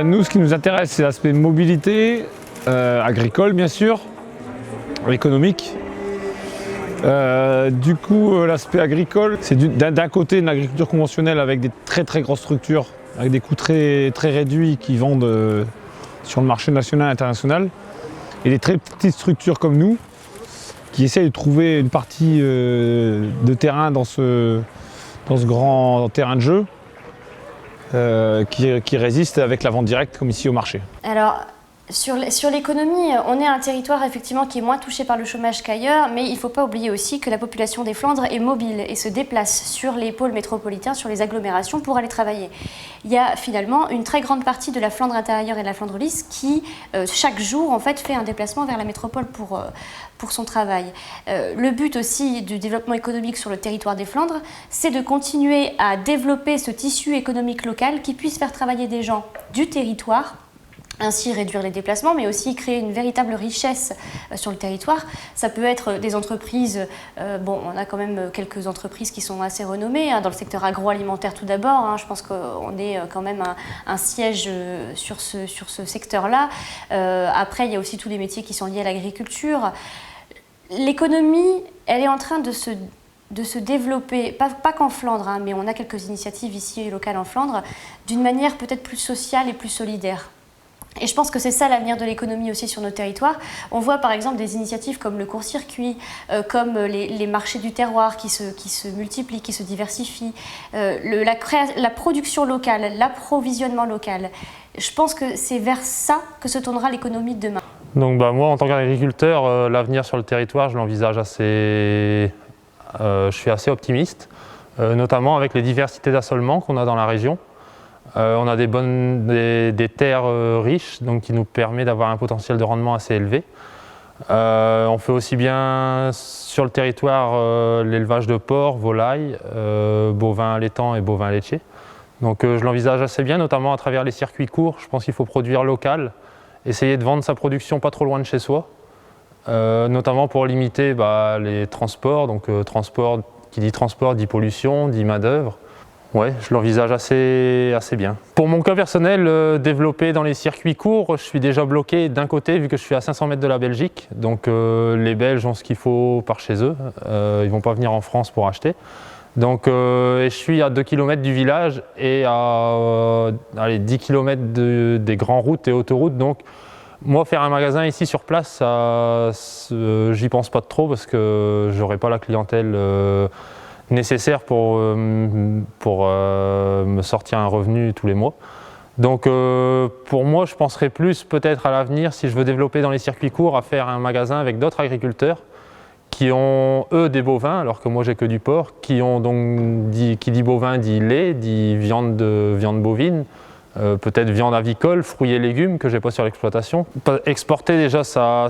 Nous, ce qui nous intéresse, c'est l'aspect mobilité, agricole bien sûr, économique. Du coup, l'aspect agricole, c'est d'un côté une agriculture conventionnelle avec des très grosses structures, avec des coûts très réduits qui vendent sur le marché national et international, et des très petites structures comme nous, qui essayent de trouver une partie de terrain dans ce grand terrain de jeu, qui résiste avec la vente directe comme ici au marché. Alors, sur l'économie, on est un territoire effectivement qui est moins touché par le chômage qu'ailleurs, mais il ne faut pas oublier aussi que la population des Flandres est mobile et se déplace sur les pôles métropolitains, sur les agglomérations pour aller travailler. Il y a finalement une très grande partie de la Flandre intérieure et de la Flandre lisse qui, chaque jour, en fait, fait un déplacement vers la métropole pour son travail. Le but aussi du développement économique sur le territoire des Flandres, c'est de continuer à développer ce tissu économique local qui puisse faire travailler des gens du territoire, ainsi réduire les déplacements, mais aussi créer une véritable richesse sur le territoire. Ça peut être des entreprises, on a quand même quelques entreprises qui sont assez renommées, dans le secteur agroalimentaire tout d'abord, je pense qu'on est quand même un siège sur ce secteur-là. Après, il y a aussi tous les métiers qui sont liés à l'agriculture. L'économie, elle est en train de se développer, pas qu'en Flandre, mais on a quelques initiatives ici locales en Flandre, d'une manière peut-être plus sociale et plus solidaire. Et je pense que c'est ça l'avenir de l'économie aussi sur nos territoires. On voit par exemple des initiatives comme le court-circuit, comme les marchés du terroir qui se multiplient, qui se diversifient, la production locale, l'approvisionnement local. Je pense que c'est vers ça que se tournera l'économie de demain. Donc moi en tant qu'agriculteur, l'avenir sur le territoire, je l'envisage assez... je suis assez optimiste, notamment avec les diversités d'assolements qu'on a dans la région. On a des terres riches, donc qui nous permet d'avoir un potentiel de rendement assez élevé. On fait aussi bien sur le territoire l'élevage de porcs, volailles, bovins allaitants et bovins laitiers. Donc je l'envisage assez bien, notamment à travers les circuits courts. Je pense qu'il faut produire local, essayer de vendre sa production pas trop loin de chez soi, notamment pour limiter les transports. Donc qui dit transport dit pollution, dit main-d'œuvre. Ouais, je l'envisage assez bien. Pour mon cas personnel, développer dans les circuits courts, je suis déjà bloqué d'un côté vu que je suis à 500 mètres de la Belgique. Donc les Belges ont ce qu'il faut par chez eux. Ils ne vont pas venir en France pour acheter. Donc et je suis à 2 km du village et à 10 km des grandes routes et autoroutes. Donc moi, faire un magasin ici sur place, j'y pense pas trop parce que j'aurai pas la clientèle nécessaire pour me sortir un revenu tous les mois. Donc pour moi, je penserais plus peut-être à l'avenir, si je veux développer dans les circuits courts, à faire un magasin avec d'autres agriculteurs qui ont, eux, des bovins, alors que moi j'ai que du porc, qui dit bovin dit lait, dit viande bovine, peut-être viande avicole, fruits et légumes que j'ai pas sur l'exploitation. Exporter déjà ça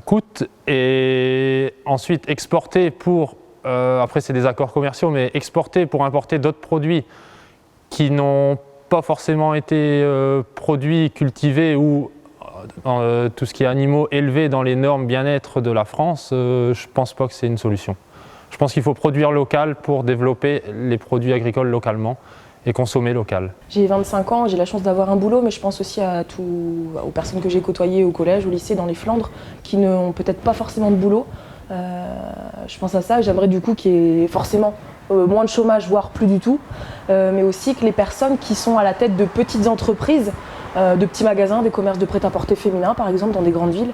coûte, et ensuite exporter pour après c'est des accords commerciaux, mais exporter pour importer d'autres produits qui n'ont pas forcément été produits, cultivés ou tout ce qui est animaux élevés dans les normes bien-être de la France, je pense pas que c'est une solution. Je pense qu'il faut produire local pour développer les produits agricoles localement et consommer local. J'ai 25 ans, j'ai la chance d'avoir un boulot, mais je pense aussi aux personnes que j'ai côtoyées au collège, au lycée, dans les Flandres, qui n'ont peut-être pas forcément de boulot. Je pense à ça, j'aimerais du coup qu'il y ait forcément moins de chômage, voire plus du tout, mais aussi que les personnes qui sont à la tête de petites entreprises, de petits magasins, des commerces de prêt-à-porter féminin par exemple dans des grandes villes,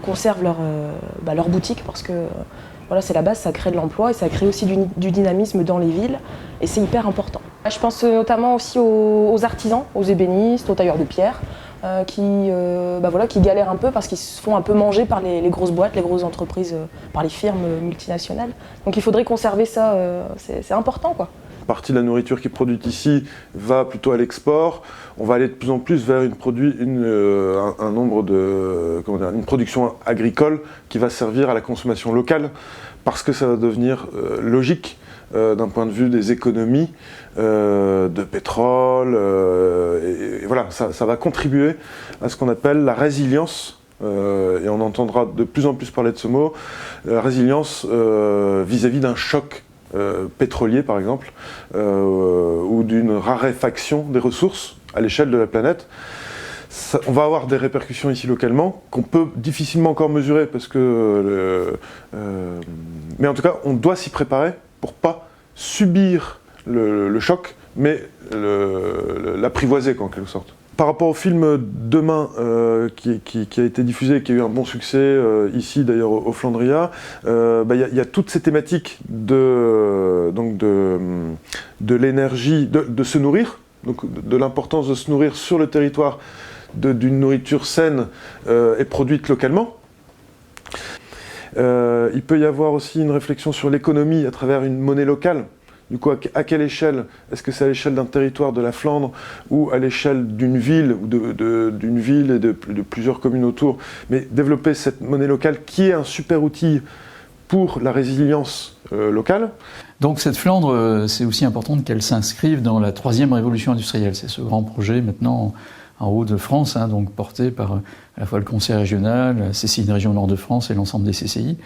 conservent leur boutique, parce que voilà, c'est la base, ça crée de l'emploi et ça crée aussi du dynamisme dans les villes, et c'est hyper important. Je pense notamment aussi aux artisans, aux ébénistes, aux tailleurs de pierre, qui galèrent un peu parce qu'ils se font un peu manger par les grosses boîtes, les grosses entreprises, par les firmes multinationales. Donc il faudrait conserver ça, c'est important, quoi. Une partie de la nourriture qui est produite ici va plutôt à l'export. On va aller de plus en plus vers une production agricole qui va servir à la consommation locale parce que ça va devenir logique d'un point de vue des économies de pétrole. Et voilà, ça va contribuer à ce qu'on appelle la résilience. Et on entendra de plus en plus parler de ce mot, la résilience vis-à-vis d'un choc pétrolier par exemple, ou d'une raréfaction des ressources à l'échelle de la planète. On va avoir des répercussions ici localement qu'on peut difficilement encore mesurer parce que mais en tout cas on doit s'y préparer pour pas subir le choc mais l'apprivoiser en quelque sorte. Par rapport au film Demain qui a été diffusé, qui a eu un bon succès ici d'ailleurs au Flandria, y a toutes ces thématiques de l'énergie, de se nourrir, donc de l'importance de se nourrir sur le territoire, d'une nourriture saine et produite localement. Il peut y avoir aussi une réflexion sur l'économie à travers une monnaie locale. Du coup, à quelle échelle? Est-ce que c'est à l'échelle d'un territoire de la Flandre ou à l'échelle d'une ville, ou d'une ville et de plusieurs communes autour? Mais développer cette monnaie locale qui est un super outil pour la résilience locale. Donc cette Flandre, c'est aussi important qu'elle s'inscrive dans la 3e révolution industrielle. C'est ce grand projet maintenant en Hauts-de-France, donc porté par à la fois le Conseil régional, la CCI de région Nord-de-France et l'ensemble des CCI.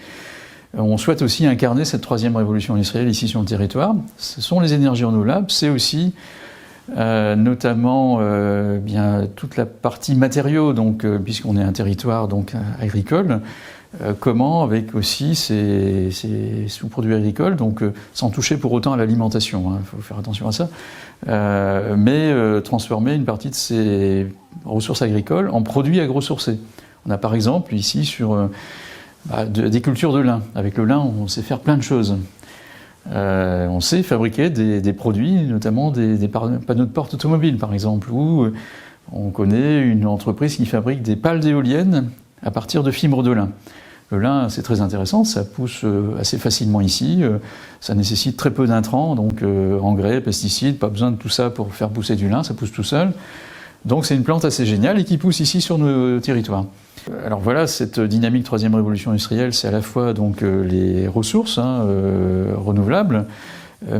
On souhaite aussi incarner cette 3e révolution industrielle ici sur le territoire. Ce sont les énergies renouvelables, c'est aussi notamment toute la partie matériaux, donc puisqu'on est un territoire agricole, comment avec aussi ces sous-produits agricoles, donc sans toucher pour autant à l'alimentation, il faut faire attention à ça, mais transformer une partie de ces ressources agricoles en produits agrosourcés. On a par exemple ici sur des cultures de lin. Avec le lin, on sait faire plein de choses. On sait fabriquer des produits, notamment des panneaux de porte automobiles, par exemple, ou on connaît une entreprise qui fabrique des pales d'éoliennes à partir de fibres de lin. Le lin, c'est très intéressant, ça pousse assez facilement ici, ça nécessite très peu d'intrants, donc engrais, pesticides, pas besoin de tout ça pour faire pousser du lin, ça pousse tout seul. Donc c'est une plante assez géniale et qui pousse ici sur nos territoires. Alors voilà, cette dynamique 3e révolution industrielle, c'est à la fois les ressources renouvelables,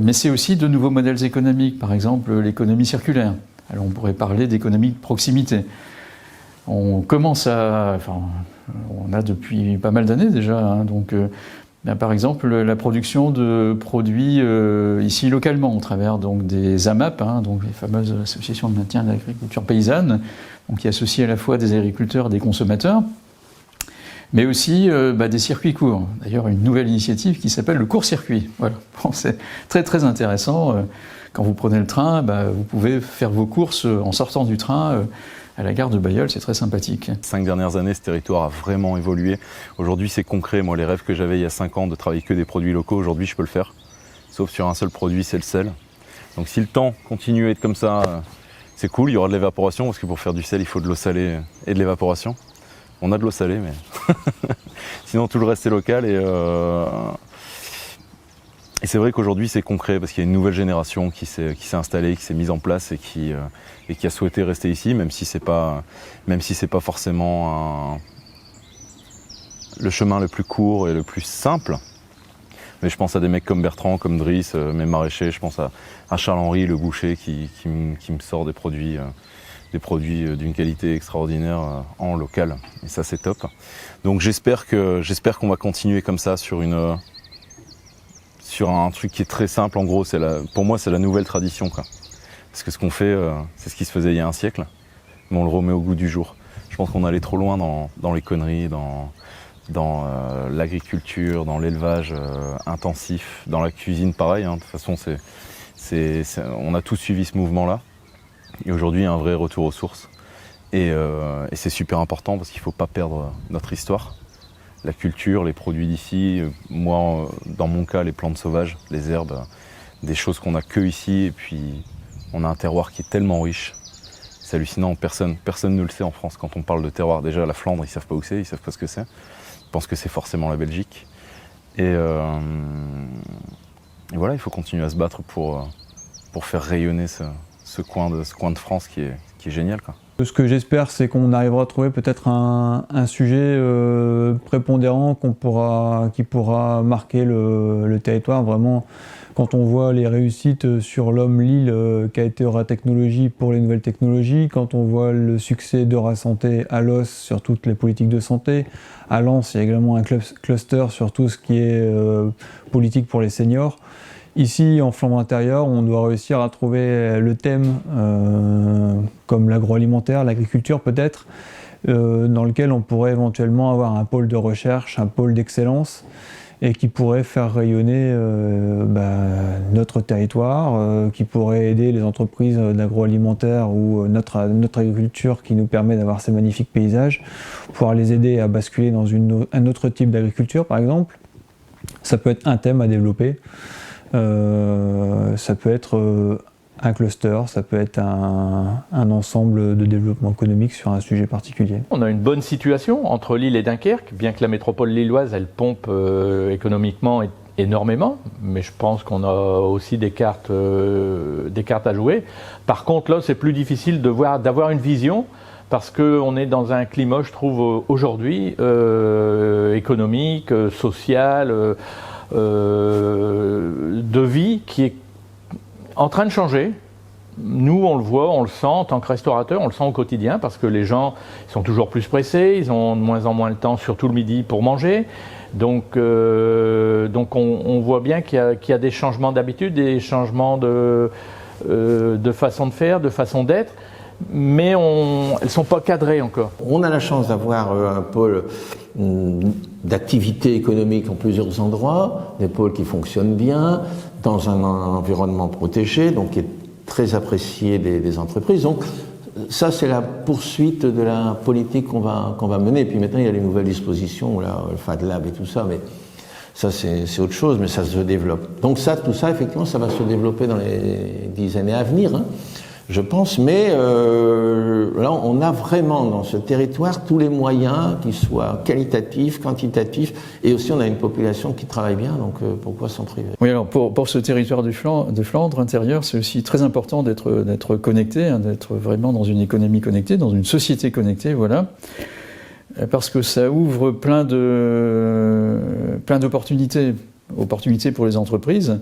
mais c'est aussi de nouveaux modèles économiques, par exemple l'économie circulaire. Alors on pourrait parler d'économie de proximité. On a depuis pas mal d'années déjà, par exemple la production de produits ici localement au travers des AMAP, les fameuses associations de maintien de l'agriculture paysanne, qui associent à la fois des agriculteurs et des consommateurs, mais aussi des circuits courts. D'ailleurs, une nouvelle initiative qui s'appelle le court-circuit. Voilà. Bon, c'est très très intéressant. Quand vous prenez le train, vous pouvez faire vos courses en sortant du train à la gare de Bailleul, c'est très sympathique. 5 dernières années, ce territoire a vraiment évolué. Aujourd'hui, c'est concret. Moi, les rêves que j'avais il y a 5 ans de travailler que des produits locaux, aujourd'hui, je peux le faire. Sauf sur un seul produit, c'est le sel. Donc si le temps continue à être comme ça, c'est cool, il y aura de l'évaporation, parce que pour faire du sel, il faut de l'eau salée et de l'évaporation. On a de l'eau salée, mais sinon tout le reste est local. Et c'est vrai qu'aujourd'hui, c'est concret, parce qu'il y a une nouvelle génération qui s'est installée, qui s'est mise en place et qui a souhaité rester ici, même si c'est pas forcément le chemin le plus court et le plus simple. Mais je pense à des mecs comme Bertrand, comme Driss, mes maraîchers, je pense à Charles-Henri, le boucher, qui me sort des produits d'une qualité extraordinaire en local. Et ça, c'est top. Donc j'espère qu'on va continuer comme ça sur un truc qui est très simple. En gros, pour moi, c'est la nouvelle tradition, quoi. Parce que ce qu'on fait, c'est ce qui se faisait il y a un siècle, mais on le remet au goût du jour. Je pense qu'on allait trop loin dans les conneries, dans l'agriculture, dans l'élevage intensif, dans la cuisine, pareil. De toute façon, on a tous suivi ce mouvement-là. Et aujourd'hui, il y a un vrai retour aux sources. Et c'est super important parce qu'il ne faut pas perdre notre histoire. La culture, les produits d'ici, moi, dans mon cas, les plantes sauvages, les herbes, des choses qu'on n'a que ici. Et puis, on a un terroir qui est tellement riche. c'est hallucinant, personne ne le sait en France. Quand on parle de terroir, déjà la Flandre, ils savent pas où c'est, ils savent pas ce que c'est. Ils pensent que c'est forcément la Belgique. Et voilà, il faut continuer à se battre pour faire rayonner ce coin de France qui est génial, quoi. Ce que j'espère, c'est qu'on arrivera à trouver peut-être un sujet prépondérant qui pourra marquer le territoire. Vraiment, quand on voit les réussites sur l'homme Lille qui a été Euratechnologie pour les nouvelles technologies, quand on voit le succès d'Eurasanté à Los sur toutes les politiques de santé, à Lens, il y a également un cluster sur tout ce qui est politique pour les seniors. Ici, en Flandre intérieure, on doit réussir à trouver le thème, comme l'agroalimentaire, l'agriculture peut-être, dans lequel on pourrait éventuellement avoir un pôle de recherche, un pôle d'excellence, et qui pourrait faire rayonner notre territoire, qui pourrait aider les entreprises d'agroalimentaire ou notre agriculture qui nous permet d'avoir ces magnifiques paysages, pouvoir les aider à basculer dans un autre type d'agriculture par exemple. Ça peut être un thème à développer. Ça peut être un cluster, ça peut être un ensemble de développement économique sur un sujet particulier. On a une bonne situation entre Lille et Dunkerque, bien que la métropole lilloise, elle pompe économiquement énormément, mais je pense qu'on a aussi des cartes à jouer. Par contre, là, c'est plus difficile d'avoir une vision, parce qu'on est dans un climat, je trouve, aujourd'hui, économique, social, de vie qui est en train de changer. Nous, on le voit, on le sent en tant que restaurateur, on le sent au quotidien parce que les gens sont toujours plus pressés, ils ont de moins en moins le temps, surtout le midi, pour manger. Donc on voit bien qu'il y a des changements d'habitude, des changements de façon de faire, de façon d'être. Mais elles ne sont pas cadrées encore. On a la chance d'avoir un pôle d'activité économique en plusieurs endroits, des pôles qui fonctionnent bien, dans un environnement protégé, donc qui est très apprécié des entreprises. Donc ça, c'est la poursuite de la politique qu'on va mener. Et puis maintenant, il y a les nouvelles dispositions, là, le Fad Lab et tout ça, mais ça, c'est autre chose, mais ça se développe. Donc tout ça, effectivement, ça va se développer dans les 10 années à venir, hein, je pense, mais là, on a vraiment dans ce territoire tous les moyens, qu'ils soient qualitatifs, quantitatifs, et aussi on a une population qui travaille bien, donc pourquoi s'en priver? Oui, alors pour ce territoire de Flandre intérieure, c'est aussi très important d'être connecté, hein, d'être vraiment dans une économie connectée, dans une société connectée, voilà, parce que ça ouvre plein d'opportunités pour les entreprises.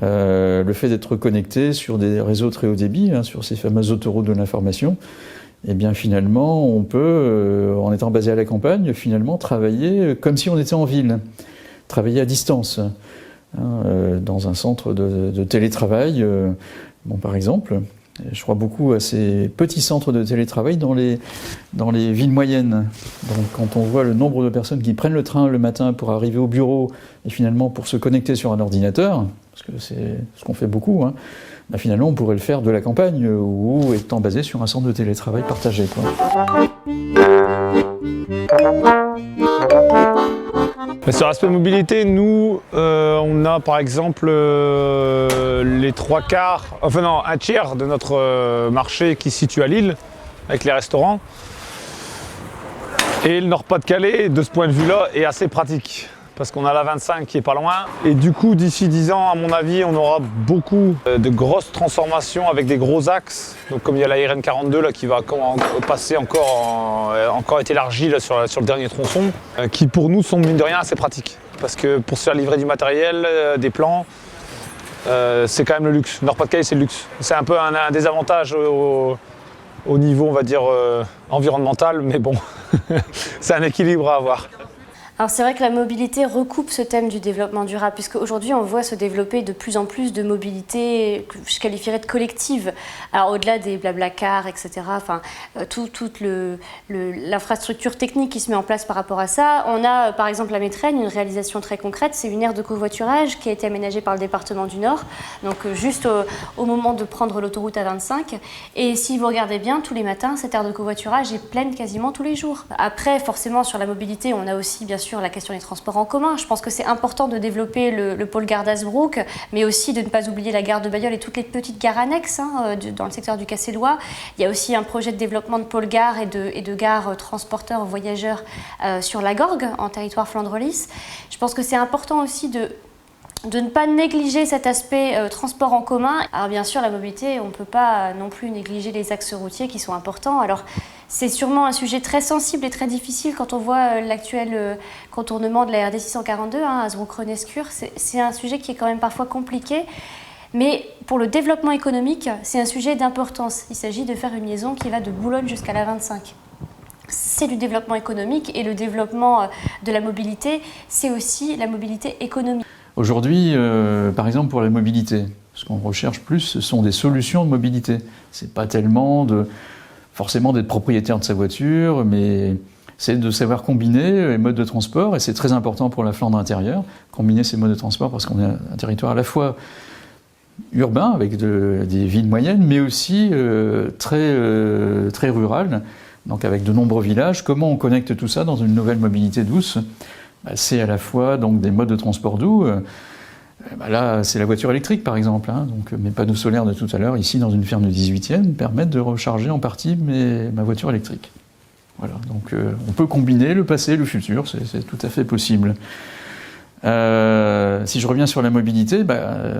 Le fait d'être connecté sur des réseaux très haut débit, hein, sur ces fameuses autoroutes de l'information, et bien finalement on peut, en étant basé à la campagne, finalement travailler comme si on était en ville, travailler à distance, hein, dans un centre de télétravail, par exemple. Je crois beaucoup à ces petits centres de télétravail dans les villes moyennes. Donc quand on voit le nombre de personnes qui prennent le train le matin pour arriver au bureau et finalement pour se connecter sur un ordinateur, parce que c'est ce qu'on fait beaucoup, hein, finalement on pourrait le faire de la campagne ou étant basé sur un centre de télétravail partagé, quoi. Mais sur l'aspect mobilité, nous, on a par exemple les un tiers de notre marché qui se situe à Lille, avec les restaurants. Et le Nord-Pas-de-Calais, de ce point de vue-là, est assez pratique. Parce qu'on a la 25 qui est pas loin. Et du coup, d'ici 10 ans, à mon avis, on aura beaucoup de grosses transformations avec des gros axes. Donc comme il y a la RN 42 là, qui va passer encore être élargie là, sur le dernier tronçon, qui pour nous sont mine de rien assez pratiques. Parce que pour se faire livrer du matériel, des plans, c'est quand même le luxe. Nord-Pas-de-Calais, c'est le luxe. C'est un peu un désavantage au niveau, on va dire, environnemental, mais bon, c'est un équilibre à avoir. Alors c'est vrai que la mobilité recoupe ce thème du développement durable, puisque aujourd'hui on voit se développer de plus en plus de mobilité que je qualifierais de collective. Alors au-delà des blabla-cars, etc., enfin, toute l'infrastructure technique qui se met en place par rapport à ça. On a par exemple la Métraigne, une réalisation très concrète, c'est une aire de covoiturage qui a été aménagée par le département du Nord, donc juste au moment de prendre l'autoroute A25. Et si vous regardez bien, tous les matins, cette aire de covoiturage est pleine quasiment tous les jours. Après, forcément, sur la mobilité, on a aussi bien sûr sûr la question des transports en commun. Je pense que c'est important de développer le pôle gare d'Hazebrouck, mais aussi de ne pas oublier la gare de Bailleul et toutes les petites gares annexes dans le secteur du Cassellois. Il y a aussi un projet de développement de pôle gare et de gares transporteurs voyageurs sur la Gorgue, en territoire Flandre-Lys. Je pense que c'est important aussi de ne pas négliger cet aspect transport en commun. Alors bien sûr, la mobilité, on ne peut pas non plus négliger les axes routiers qui sont importants. Alors c'est sûrement un sujet très sensible et très difficile quand on voit l'actuel contournement de la RD 642, Hazebrouck-Renescure. C'est un sujet qui est quand même parfois compliqué. Mais pour le développement économique, c'est un sujet d'importance. Il s'agit de faire une liaison qui va de Boulogne jusqu'à la 25. C'est du développement économique et le développement de la mobilité, c'est aussi la mobilité économique. Aujourd'hui, par exemple pour la mobilité, ce qu'on recherche plus, ce sont des solutions de mobilité. C'est pas tellement forcément d'être propriétaire de sa voiture, mais c'est de savoir combiner les modes de transport, et c'est très important pour la Flandre intérieure, combiner ces modes de transport, parce qu'on est un territoire à la fois urbain, avec des villes moyennes, mais aussi très rural, donc avec de nombreux villages. Comment on connecte tout ça dans une nouvelle mobilité douce ? C'est à la fois donc, des modes de transport doux. Là, c'est la voiture électrique, par exemple. Donc, mes panneaux solaires de tout à l'heure, ici, dans une ferme du 18e, permettent de recharger en partie ma voiture électrique. Voilà. Donc, on peut combiner le passé et le futur, c'est tout à fait possible. Si je reviens sur la mobilité,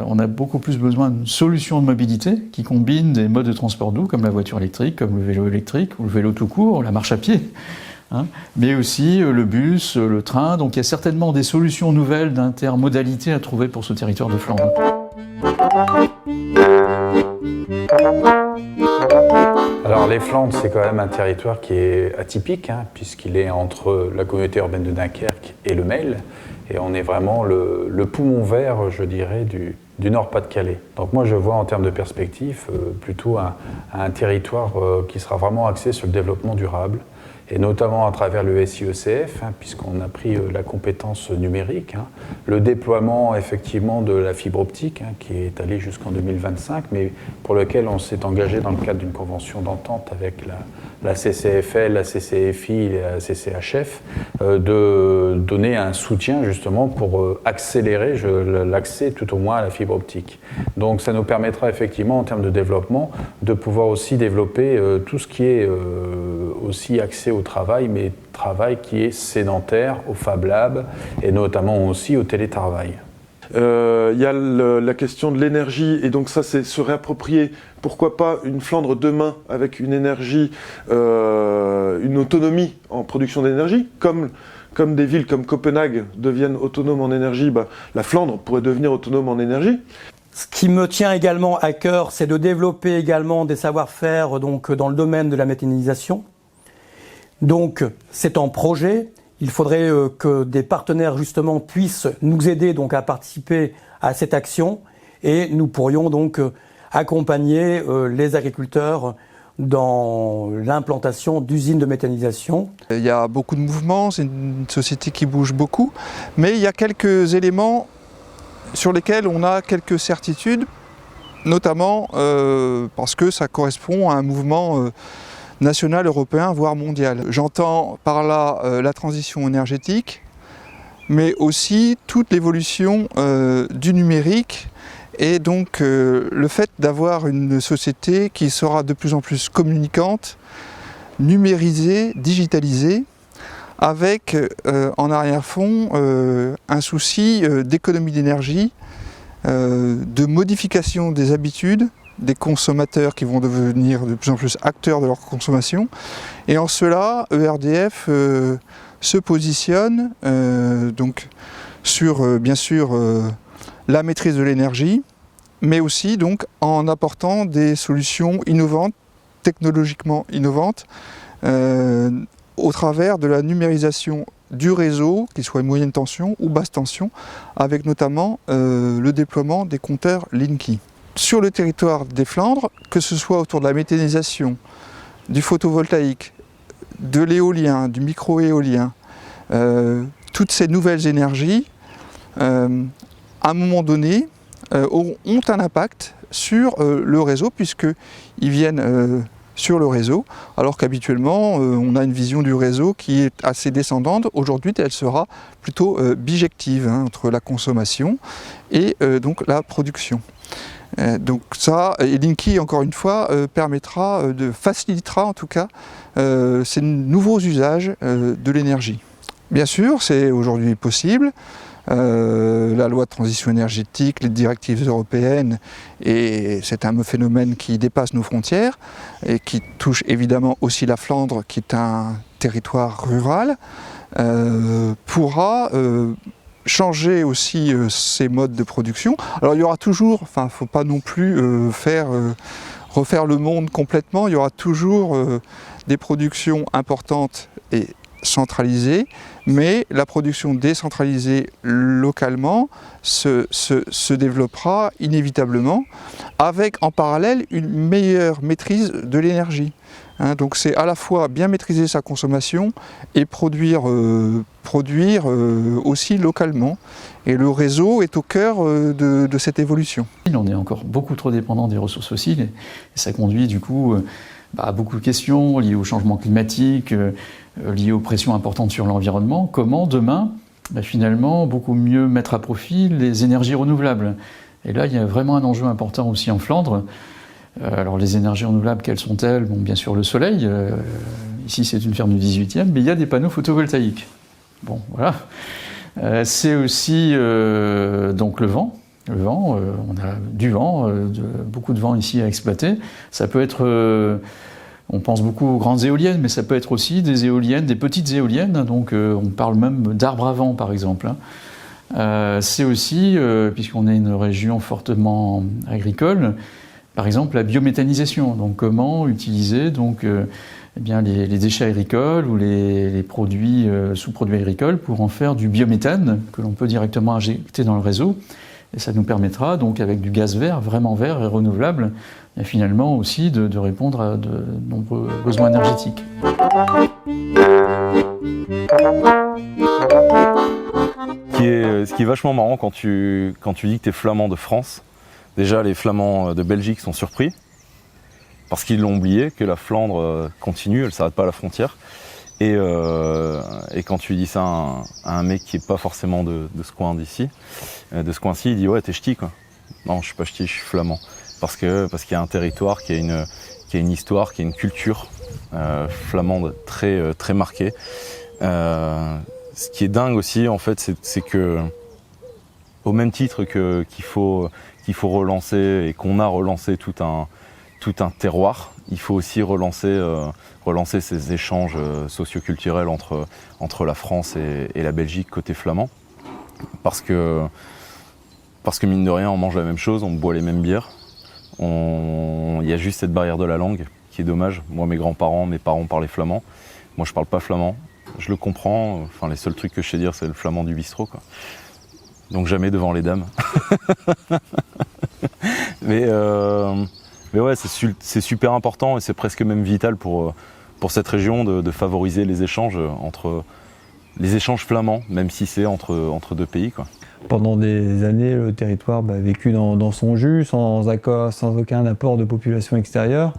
on a beaucoup plus besoin d'une solution de mobilité qui combine des modes de transport doux, comme la voiture électrique, comme le vélo électrique, ou le vélo tout court, la marche à pied. Mais aussi le bus, le train. Donc il y a certainement des solutions nouvelles d'intermodalité à trouver pour ce territoire de Flandre. Alors les Flandres, c'est quand même un territoire qui est atypique, puisqu'il est entre la communauté urbaine de Dunkerque et le Mail. Et on est vraiment le poumon vert, je dirais, du Nord-Pas-de-Calais. Donc moi je vois en termes de perspective plutôt un territoire qui sera vraiment axé sur le développement durable, et notamment à travers le SIECF, puisqu'on a pris la compétence numérique, le déploiement effectivement de la fibre optique, qui est allé jusqu'en 2025, mais pour lequel on s'est engagé dans le cadre d'une convention d'entente avec la CCFL, la CCFI et la CCHF, de donner un soutien justement pour accélérer l'accès tout au moins à la fibre optique. Donc ça nous permettra effectivement en termes de développement de pouvoir aussi développer tout ce qui est aussi accès au travail, mais travail qui est sédentaire, au Fab Lab et notamment aussi au télétravail. Il y a la question de l'énergie, et donc ça c'est se réapproprier, pourquoi pas une Flandre demain avec une énergie, une autonomie en production d'énergie, comme des villes comme Copenhague deviennent autonomes en énergie, la Flandre pourrait devenir autonome en énergie. Ce qui me tient également à cœur, c'est de développer également des savoir-faire donc, dans le domaine de la méthanisation. Donc c'est en projet. Il faudrait que des partenaires justement puissent nous aider donc à participer à cette action, et nous pourrions donc accompagner les agriculteurs dans l'implantation d'usines de méthanisation. Il y a beaucoup de mouvements, c'est une société qui bouge beaucoup, mais il y a quelques éléments sur lesquels on a quelques certitudes, notamment parce que ça correspond à un mouvement national, européen, voire mondial. J'entends par là la transition énergétique, mais aussi toute l'évolution du numérique, et donc le fait d'avoir une société qui sera de plus en plus communicante, numérisée, digitalisée, avec en arrière-fond un souci d'économie d'énergie, de modification des habitudes des consommateurs qui vont devenir de plus en plus acteurs de leur consommation. Et en cela, ERDF se positionne donc sur bien sûr la maîtrise de l'énergie, mais aussi donc en apportant des solutions innovantes, technologiquement innovantes, au travers de la numérisation du réseau, qu'il soit moyenne tension ou basse tension, avec notamment le déploiement des compteurs Linky. Sur le territoire des Flandres, que ce soit autour de la méthanisation, du photovoltaïque, de l'éolien, du micro-éolien, toutes ces nouvelles énergies, à un moment donné, ont un impact sur le réseau, puisqu'ils viennent sur le réseau, alors qu'habituellement on a une vision du réseau qui est assez descendante. Aujourd'hui, elle sera plutôt bijective entre la consommation et donc la production. Donc ça, et Linky, encore une fois, facilitera en tout cas ces nouveaux usages de l'énergie. Bien sûr, c'est aujourd'hui possible. La loi de transition énergétique, les directives européennes, et c'est un phénomène qui dépasse nos frontières et qui touche évidemment aussi la Flandre, qui est un territoire rural, pourra changer aussi ces modes de production. Alors il y aura toujours, il ne faut pas non plus refaire le monde complètement, il y aura toujours des productions importantes et centralisée, mais la production décentralisée localement se développera inévitablement avec en parallèle une meilleure maîtrise de l'énergie. Donc c'est à la fois bien maîtriser sa consommation et produire aussi localement. Et le réseau est au cœur de cette évolution. On est encore beaucoup trop dépendant des ressources fossiles et ça conduit du coup à beaucoup de questions liées au changement climatique, liées aux pressions importantes sur l'environnement. Comment demain, finalement, beaucoup mieux mettre à profit les énergies renouvelables? Et là, il y a vraiment un enjeu important aussi en Flandre. Alors les énergies renouvelables, quelles sont-elles? Bon, bien sûr le soleil, ici c'est une ferme du 18e, mais il y a des panneaux photovoltaïques. Bon, voilà. C'est aussi donc le vent. Le vent, on a du vent, beaucoup de vent ici à exploiter. Ça peut être, on pense beaucoup aux grandes éoliennes, mais ça peut être aussi des éoliennes, des petites éoliennes. Donc on parle même d'arbres à vent par exemple. C'est aussi, puisqu'on est une région fortement agricole, par exemple la biométhanisation. Donc comment utiliser donc, eh bien, les déchets agricoles ou les produits, sous-produits agricoles pour en faire du biométhane que l'on peut directement injecter dans le réseau. Et ça nous permettra donc avec du gaz vert, vraiment vert et renouvelable, et finalement aussi de répondre à de nombreux besoins énergétiques. Ce qui est vachement marrant quand tu dis que tu es flamand de France, déjà les Flamands de Belgique sont surpris, parce qu'ils l'ont oublié, que la Flandre continue, elle ne s'arrête pas à la frontière. Et quand tu dis ça à un mec qui n'est pas forcément de ce coin d'ici, de ce coin-ci, il dit ouais, t'es ch'ti quoi. Non, je suis pas ch'ti, je suis flamand. Parce qu'il y a un territoire qui a une histoire, qui a une culture flamande très, très marquée. Ce qui est dingue aussi, en fait, c'est que, au même titre qu'il faut relancer et qu'on a relancé tout un terroir, il faut aussi relancer ces échanges socioculturels entre la France et la Belgique côté flamand. Parce que mine de rien, on mange la même chose, on boit les mêmes bières. Il y a juste cette barrière de la langue qui est dommage. Moi, mes parents parlaient flamand. Moi, je parle pas flamand. Je le comprends. Enfin, les seuls trucs que je sais dire, c'est le flamand du bistrot, quoi. Donc jamais devant les dames. Mais ouais, c'est super important et c'est presque même vital pour cette région de favoriser les échanges flamands, même si c'est entre deux pays, quoi. Pendant des années, le territoire a vécu dans son jus, sans aucun apport de population extérieure.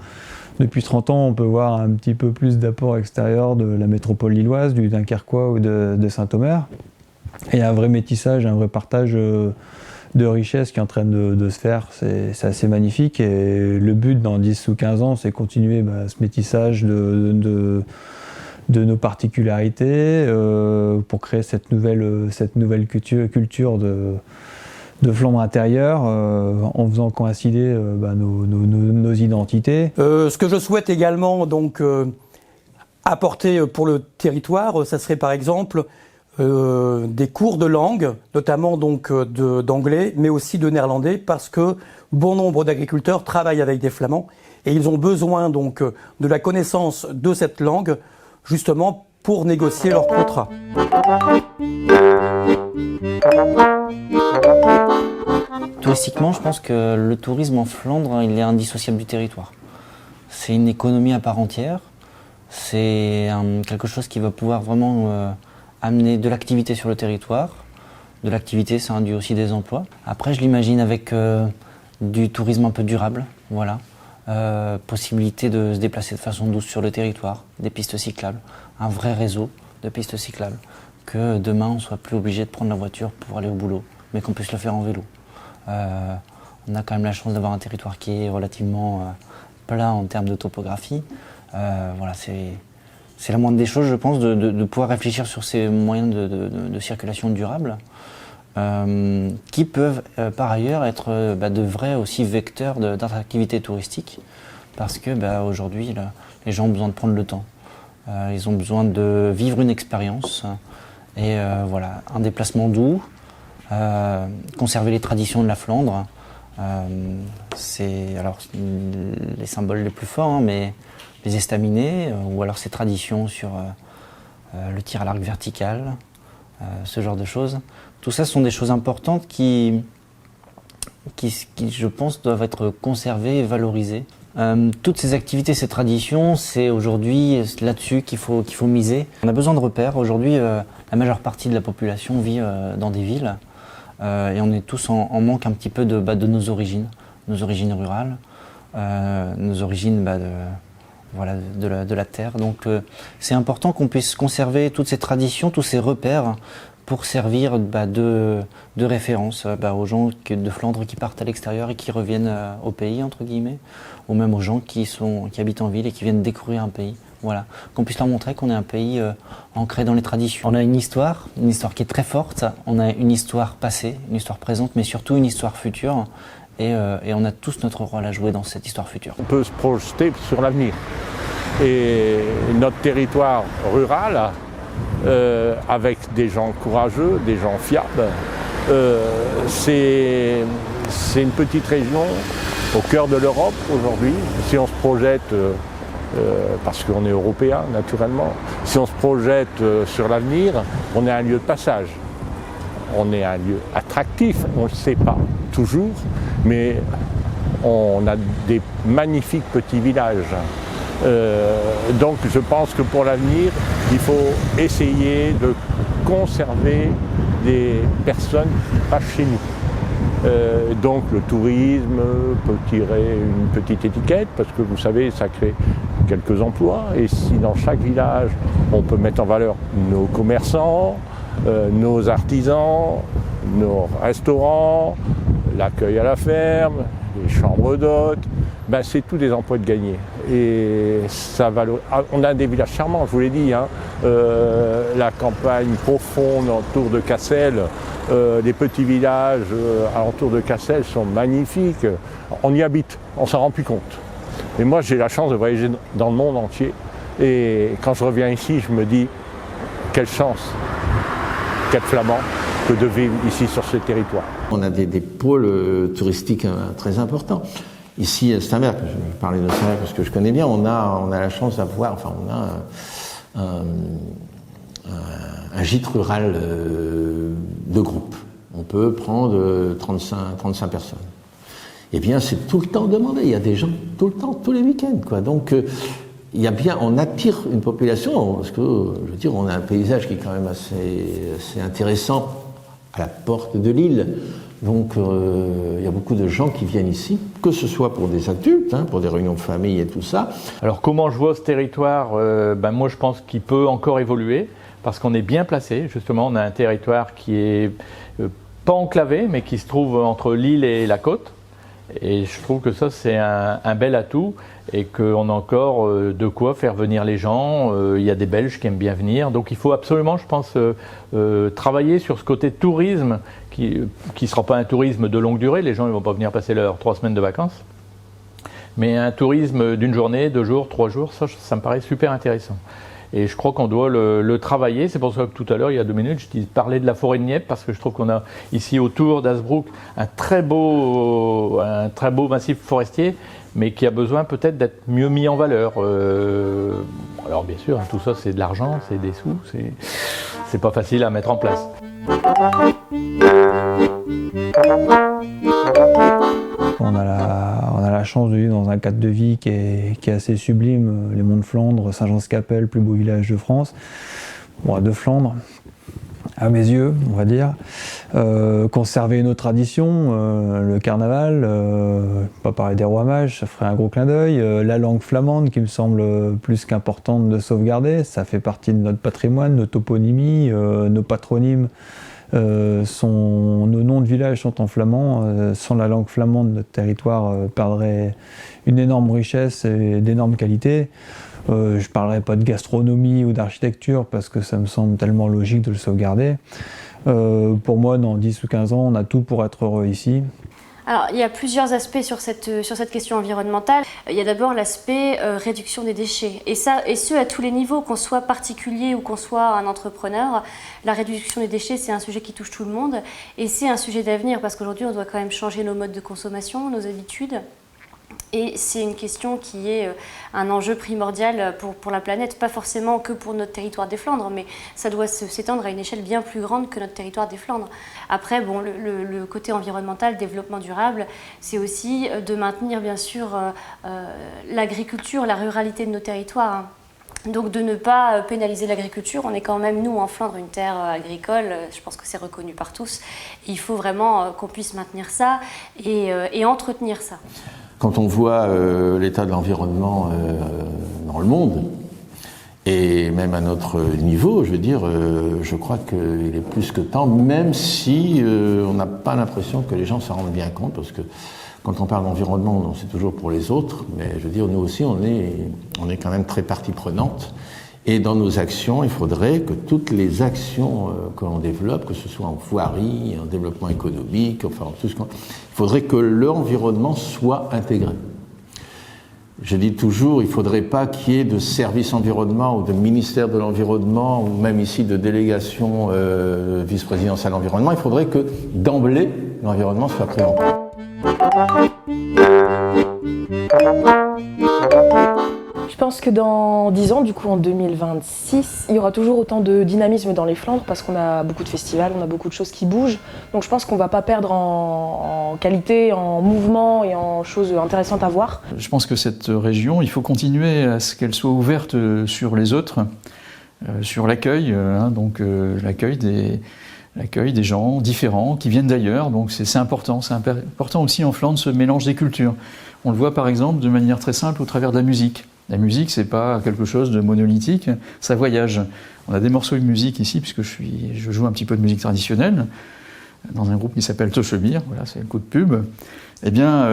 Depuis 30 ans, on peut voir un petit peu plus d'apport extérieur de la métropole lilloise, du Dunkerquois ou de Saint-Omer. Et il y a un vrai métissage, un vrai partage de richesses qui est en train de se faire. C'est assez magnifique. Et le but dans 10 ou 15 ans, c'est continuer ce métissage de nos particularités pour créer cette nouvelle culture de Flandre intérieure en faisant coïncider nos identités. Ce que je souhaite également donc apporter pour le territoire, ça serait par exemple des cours de langue, notamment donc d'anglais, mais aussi de néerlandais, parce que bon nombre d'agriculteurs travaillent avec des flamands et ils ont besoin donc de la connaissance de cette langue justement pour négocier leurs contrats. Touristiquement, je pense que le tourisme en Flandre, il est indissociable du territoire. C'est une économie à part entière. C'est quelque chose qui va pouvoir vraiment amener de l'activité sur le territoire. De l'activité, ça induit aussi des emplois. Après, je l'imagine avec du tourisme un peu durable, voilà. possibilité de se déplacer de façon douce sur le territoire, des pistes cyclables, un vrai réseau de pistes cyclables, que demain on ne soit plus obligé de prendre la voiture pour aller au boulot, mais qu'on puisse le faire en vélo. On a quand même la chance d'avoir un territoire qui est relativement plat en termes de topographie. Voilà, c'est la moindre des choses, je pense, de pouvoir réfléchir sur ces moyens de circulation durable, qui peuvent par ailleurs être de vrais aussi vecteurs d'attractivité touristique, parce que aujourd'hui, les gens ont besoin de prendre le temps. Ils ont besoin de vivre une expérience, et voilà, un déplacement doux, conserver les traditions de la Flandre. C'est alors les symboles les plus forts, mais les estaminets, ou alors ces traditions sur le tir à l'arc vertical, ce genre de choses. Tout ça, ce sont des choses importantes qui, je pense, doivent être conservées et valorisées. Toutes ces activités, ces traditions, c'est aujourd'hui là-dessus qu'il faut miser. On a besoin de repères. Aujourd'hui, la majeure partie de la population vit dans des villes, et on est tous en manque un petit peu de nos origines rurales, nos origines de la terre. Donc c'est important qu'on puisse conserver toutes ces traditions, tous ces repères, pour servir de référence aux gens de Flandre qui partent à l'extérieur et qui reviennent au pays, entre guillemets, ou même aux gens qui habitent en ville et qui viennent découvrir un pays. Voilà, qu'on puisse leur montrer qu'on est un pays ancré dans les traditions. On a une histoire qui est très forte, on a une histoire passée, une histoire présente, mais surtout une histoire future, et on a tous notre rôle à jouer dans cette histoire future. On peut se projeter sur l'avenir. Et notre territoire rural, avec des gens courageux, des gens fiables, c'est une petite région au cœur de l'Europe aujourd'hui. Si on se projette, parce qu'on est européen naturellement, si on se projette sur l'avenir, on est un lieu de passage. On est un lieu attractif, on ne le sait pas toujours, mais on a des magnifiques petits villages. Donc je pense que pour l'avenir, il faut essayer de conserver des personnes qui passent chez nous. Donc le tourisme peut tirer une petite étiquette, parce que vous savez, ça crée quelques emplois. Et si dans chaque village, on peut mettre en valeur nos commerçants, nos artisans, nos restaurants, l'accueil à la ferme, les chambres d'hôtes, c'est tous des emplois de gagner. Et ça valorise. On a des villages charmants, je vous l'ai dit, la campagne profonde autour de Cassel, les petits villages alentour de Cassel sont magnifiques. On y habite, on ne s'en rend plus compte. Et moi, j'ai la chance de voyager dans le monde entier. Et quand je reviens ici, je me dis, quelle chance, quel flamand, que de vivre ici sur ce territoire. On a des pôles touristiques très importants. Ici, à Steinberg, je parlais de Steinberg parce que je connais bien, on a la chance d'avoir, on a un gîte rural de groupe. On peut prendre 35 personnes. Eh bien, c'est tout le temps demandé. Il y a des gens tout le temps, tous les week-ends, quoi. Donc, on attire une population, parce que, je veux dire, on a un paysage qui est quand même assez intéressant à la porte de l'île. Donc il y a beaucoup de gens qui viennent ici, que ce soit pour des adultes, pour des réunions de famille et tout ça. Alors comment je vois ce territoire moi je pense qu'il peut encore évoluer, parce qu'on est bien placé. Justement, on a un territoire qui est pas enclavé, mais qui se trouve entre l'île et la côte. Et je trouve que ça, c'est un bel atout, et qu'on a encore de quoi faire venir les gens. Il y a des Belges qui aiment bien venir. Donc il faut absolument, je pense, travailler sur ce côté tourisme, qui ne sera pas un tourisme de longue durée. Les gens ne vont pas venir passer leurs 3 semaines de vacances. Mais un tourisme d'une journée, 2 jours, 3 jours, ça me paraît super intéressant. Et je crois qu'on doit le travailler. C'est pour ça que tout à l'heure, il y a 2 minutes, je parlais de la forêt de Nièvre, parce que je trouve qu'on a ici autour d'Hazebrouck un très beau massif forestier, mais qui a besoin peut-être d'être mieux mis en valeur. Alors bien sûr, tout ça c'est de l'argent, c'est des sous, c'est pas facile à mettre en place. On a la chance de vivre dans un cadre de vie qui est assez sublime. Les Monts de Flandre, Saint-Jean-de-Scapelle, plus beau village de France. Bon, de Flandre, à mes yeux, on va dire. Conserver nos traditions, le carnaval, pas parler des rois mages, ça ferait un gros clin d'œil. La langue flamande qui me semble plus qu'importante de sauvegarder, ça fait partie de notre patrimoine, nos toponymie, nos patronymes. Nos noms de villages sont en flamand. Sans la langue flamande, notre territoire perdrait une énorme richesse et d'énormes qualités. Je ne parlerai pas de gastronomie ou d'architecture parce que ça me semble tellement logique de le sauvegarder. Pour moi, dans 10 ou 15 ans, on a tout pour être heureux ici. Alors, il y a plusieurs aspects sur cette question environnementale. Il y a d'abord l'aspect réduction des déchets. Et ce, à tous les niveaux, qu'on soit particulier ou qu'on soit un entrepreneur. La réduction des déchets, c'est un sujet qui touche tout le monde. Et c'est un sujet d'avenir, parce qu'aujourd'hui, on doit quand même changer nos modes de consommation, nos habitudes. Et c'est une question qui est un enjeu primordial pour la planète, pas forcément que pour notre territoire des Flandres, mais ça doit s'étendre à une échelle bien plus grande que notre territoire des Flandres. Après, bon, le côté environnemental, développement durable, c'est aussi de maintenir bien sûr l'agriculture, la ruralité de nos territoires. Donc de ne pas pénaliser l'agriculture, on est quand même, nous, en Flandre, une terre agricole, je pense que c'est reconnu par tous. Et il faut vraiment qu'on puisse maintenir ça et entretenir ça. Quand on voit l'état de l'environnement dans le monde, et même à notre niveau, je veux dire, je crois qu'il est plus que temps, même si on n'a pas l'impression que les gens s'en rendent bien compte, parce que quand on parle d'environnement, c'est toujours pour les autres, mais je veux dire, nous aussi, on est quand même très partie prenante. Et dans nos actions, il faudrait que toutes les actions que l'on développe, que ce soit en voirie, en développement économique, enfin tout ce il faudrait que l'environnement soit intégré. Je dis toujours, il ne faudrait pas qu'il y ait de service environnement ou de ministère de l'environnement ou même ici de délégation vice-présidentielle à l'environnement. Il faudrait que d'emblée, l'environnement soit pris en compte. Je pense que dans 10 ans, du coup en 2026, il y aura toujours autant de dynamisme dans les Flandres parce qu'on a beaucoup de festivals, on a beaucoup de choses qui bougent. Donc je pense qu'on ne va pas perdre en qualité, en mouvement et en choses intéressantes à voir. Je pense que cette région, il faut continuer à ce qu'elle soit ouverte sur les autres, sur l'accueil, l'accueil des gens différents qui viennent d'ailleurs. Donc c'est important. C'est important aussi en Flandre ce mélange des cultures. On le voit par exemple de manière très simple au travers de la musique. La musique, c'est pas quelque chose de monolithique, ça voyage. On a des morceaux de musique ici, puisque je joue un petit peu de musique traditionnelle, dans un groupe qui s'appelle Tochemir, voilà, c'est le coup de pub. Eh bien,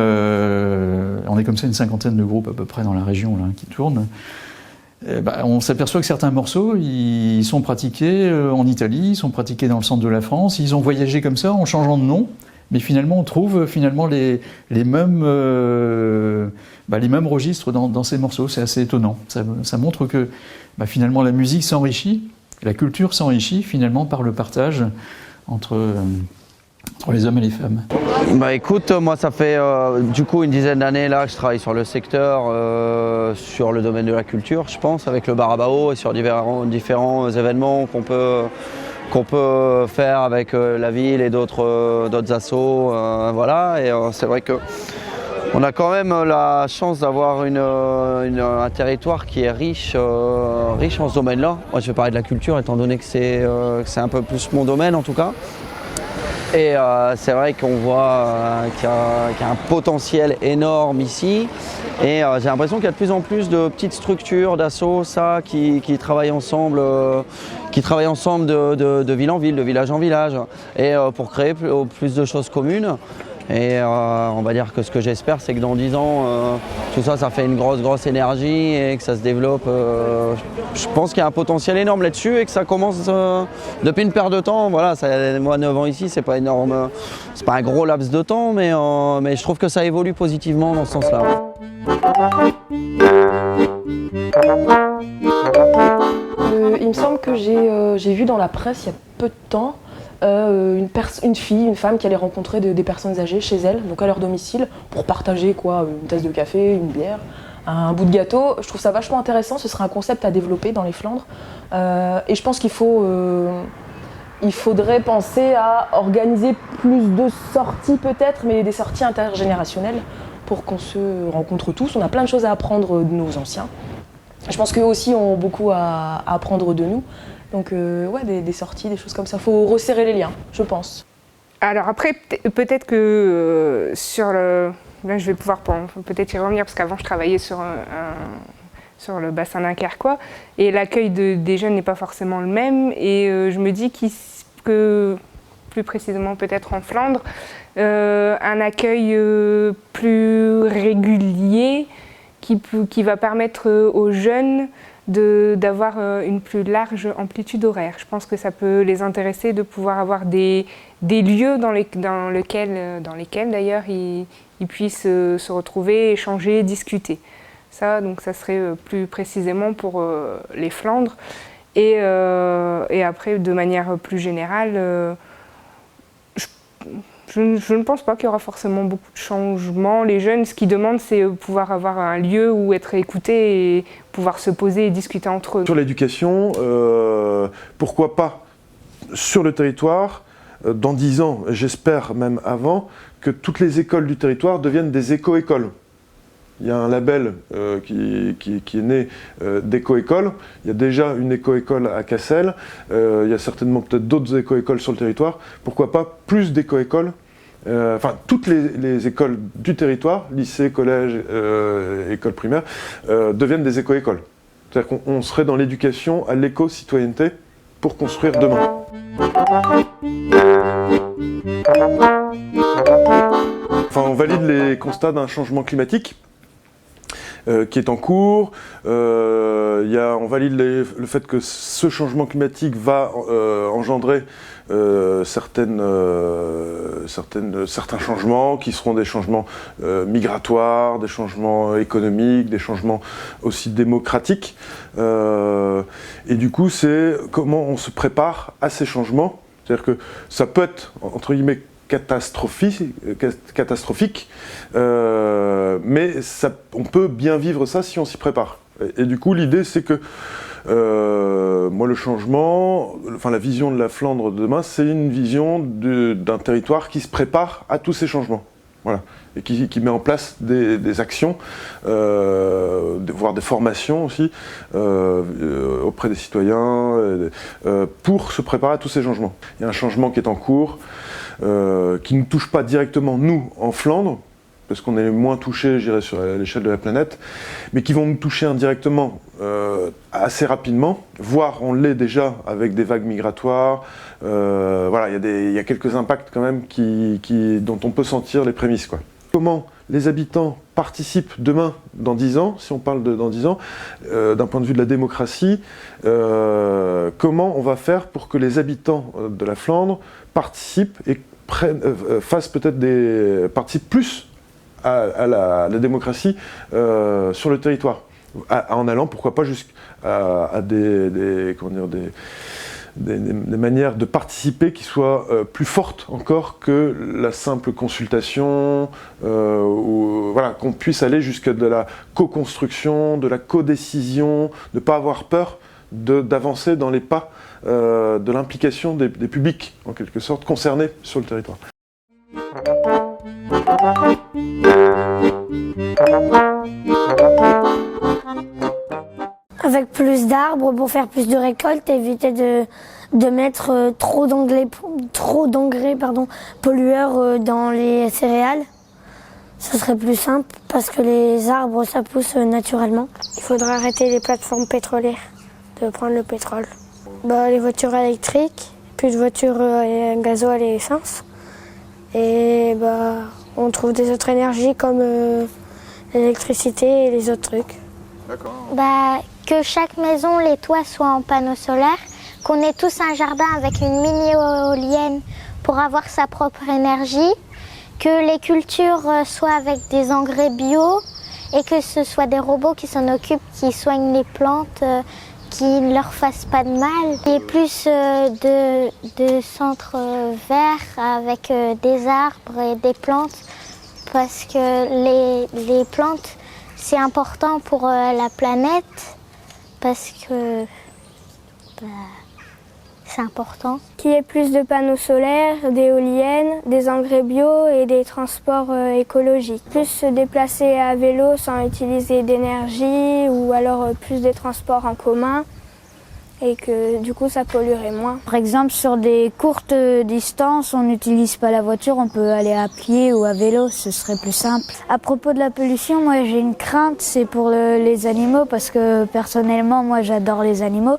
on est comme ça une cinquantaine de groupes à peu près dans la région là, qui tournent. On s'aperçoit que certains morceaux, ils sont pratiqués en Italie, ils sont pratiqués dans le centre de la France, ils ont voyagé comme ça en changeant de nom. Mais finalement, on trouve les mêmes registres dans ces morceaux. C'est assez étonnant. Ça montre que finalement la musique s'enrichit, la culture s'enrichit finalement par le partage entre les hommes et les femmes. Écoute, moi ça fait du coup une dizaine d'années là que je travaille sur le secteur, sur le domaine de la culture, je pense, avec le Barabao et sur différents événements qu'on peut faire avec la ville et d'autres assos, voilà. Et c'est vrai que on a quand même la chance d'avoir un territoire qui est riche en ce domaine-là. Moi, je vais parler de la culture, étant donné que c'est un peu plus mon domaine en tout cas. Et c'est vrai qu'on voit qu'il y a un potentiel énorme ici. Et j'ai l'impression qu'il y a de plus en plus de petites structures, d'assos, qui travaillent ensemble, de ville en ville, de village en village, et pour créer plus de choses communes. Et on va dire que ce que j'espère, c'est que dans 10 ans, tout ça fait une grosse énergie et que ça se développe. Je pense qu'il y a un potentiel énorme là-dessus et que ça commence depuis une période de temps. Voilà, moi 9 ans ici, c'est pas énorme, c'est pas un gros laps de temps, mais je trouve que ça évolue positivement dans ce sens-là. Il me semble que j'ai vu dans la presse il y a peu de temps une femme qui allait rencontrer des personnes âgées chez elle, donc à leur domicile, pour partager une tasse de café, une bière, un bout de gâteau. Je trouve ça vachement intéressant, ce serait un concept à développer dans les Flandres. Et je pense qu'il faudrait penser à organiser plus de sorties peut-être, mais des sorties intergénérationnelles pour qu'on se rencontre tous. On a plein de choses à apprendre de nos anciens. Je pense qu'eux aussi ont beaucoup à apprendre de nous. Donc des sorties, des choses comme ça. Il faut resserrer les liens, je pense. Alors après, peut-être que sur le... Là, je vais pouvoir peut-être y revenir, parce qu'avant, je travaillais sur le bassin dunkerquois, et l'accueil des jeunes n'est pas forcément le même, et je me dis que, plus précisément peut-être en Flandre, un accueil plus régulier qui va permettre aux jeunes d'avoir une plus large amplitude horaire. Je pense que ça peut les intéresser de pouvoir avoir des lieux dans lesquels d'ailleurs ils puissent se retrouver, échanger, discuter. Ça, donc, ça serait plus précisément pour les Flandres. Et après, de manière plus générale, je ne pense pas qu'il y aura forcément beaucoup de changements. Les jeunes, ce qu'ils demandent, c'est pouvoir avoir un lieu où être écoutés et pouvoir se poser et discuter entre eux. Sur l'éducation, pourquoi pas sur le territoire, dans 10 ans, j'espère même avant, que toutes les écoles du territoire deviennent des éco-écoles. Il y a un label qui est né d'éco-école. Il y a déjà une éco-école à Cassel. Il y a certainement peut-être d'autres éco-écoles sur le territoire. Pourquoi pas plus d'éco-écoles? Enfin, toutes les écoles du territoire, lycée, collège, école primaire, deviennent des éco-écoles. C'est-à-dire qu'on serait dans l'éducation à l'éco-citoyenneté pour construire demain. Enfin, on valide les constats d'un changement climatique qui est en cours. On valide le fait que ce changement climatique va engendrer certains changements qui seront des changements migratoires, des changements économiques, des changements aussi démocratiques. Et du coup, c'est comment on se prépare à ces changements. C'est-à-dire que ça peut être, entre guillemets, catastrophique, mais on peut bien vivre ça si on s'y prépare. Et du coup, l'idée, c'est que moi, le changement, la vision de la Flandre de demain, c'est une vision d'un territoire qui se prépare à tous ces changements. Voilà. Et qui met en place des actions, voire des formations aussi, auprès des citoyens, pour se préparer à tous ces changements. Il y a un changement qui est en cours, qui ne nous touche pas directement, nous, en Flandre, parce qu'on est moins touchés, je dirais, sur l'échelle de la planète, mais qui vont nous toucher indirectement assez rapidement, voire on l'est déjà avec des vagues migratoires. Voilà, il y a quelques impacts quand même dont on peut sentir les prémices, quoi. Comment les habitants participent demain, dans 10 ans, si on parle dans 10 ans, d'un point de vue de la démocratie, comment on va faire pour que les habitants de la Flandre participent et participent plus à la démocratie sur le territoire, en allant pourquoi pas jusqu'à des manières de participer qui soient plus fortes encore que la simple consultation, qu'on puisse aller jusqu'à de la co-construction, de la co-décision, de ne pas avoir peur d'avancer dans les pas de l'implication des publics, en quelque sorte, concernés sur le territoire. Avec plus d'arbres pour faire plus de récoltes, éviter de mettre trop d'engrais pollueurs dans les céréales. Ce serait plus simple parce que les arbres ça pousse naturellement. Il faudra arrêter les plateformes pétrolières de prendre le pétrole. Les voitures électriques, plus de voitures gasoil et essence. Et on trouve des autres énergies comme l'électricité et les autres trucs. D'accord. Que chaque maison, les toits soient en panneaux solaires, qu'on ait tous un jardin avec une mini-éolienne pour avoir sa propre énergie, que les cultures soient avec des engrais bio et que ce soit des robots qui s'en occupent, qui soignent les plantes, qui ne leur fassent pas de mal. Il y ait plus de centres verts avec des arbres et des plantes parce que les plantes, c'est important pour la planète parce que c'est important. Qu'il y ait plus de panneaux solaires, d'éoliennes, des engrais bio et des transports écologiques. Plus se déplacer à vélo sans utiliser d'énergie ou alors plus des transports en commun. et que du coup ça polluerait moins. Par exemple, sur des courtes distances, on n'utilise pas la voiture, on peut aller à pied ou à vélo, ce serait plus simple. À propos de la pollution, moi j'ai une crainte, c'est pour les animaux, parce que personnellement, moi j'adore les animaux,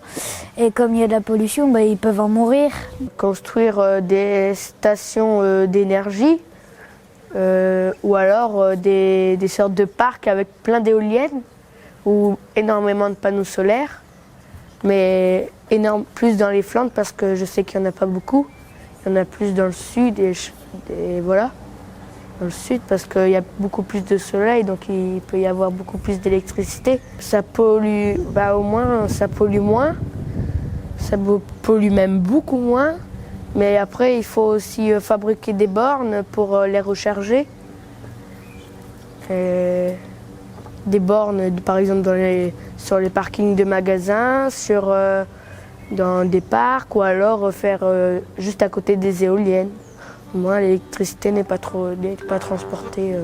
et comme il y a de la pollution, bah, ils peuvent en mourir. Construire des stations d'énergie, ou alors des sortes de parcs avec plein d'éoliennes, ou énormément de panneaux solaires. Mais plus dans les Flandres parce que je sais qu'il n'y en a pas beaucoup. Il y en a plus dans le sud et voilà. Dans le sud parce qu'il y a beaucoup plus de soleil, donc il peut y avoir beaucoup plus d'électricité. Ça pollue, au moins ça pollue moins. Ça pollue même beaucoup moins. Mais après il faut aussi fabriquer des bornes pour les recharger. Des bornes, par exemple, sur les parkings de magasins, dans des parcs, ou alors faire juste à côté des éoliennes. Au moins, l'électricité n'est pas transportée.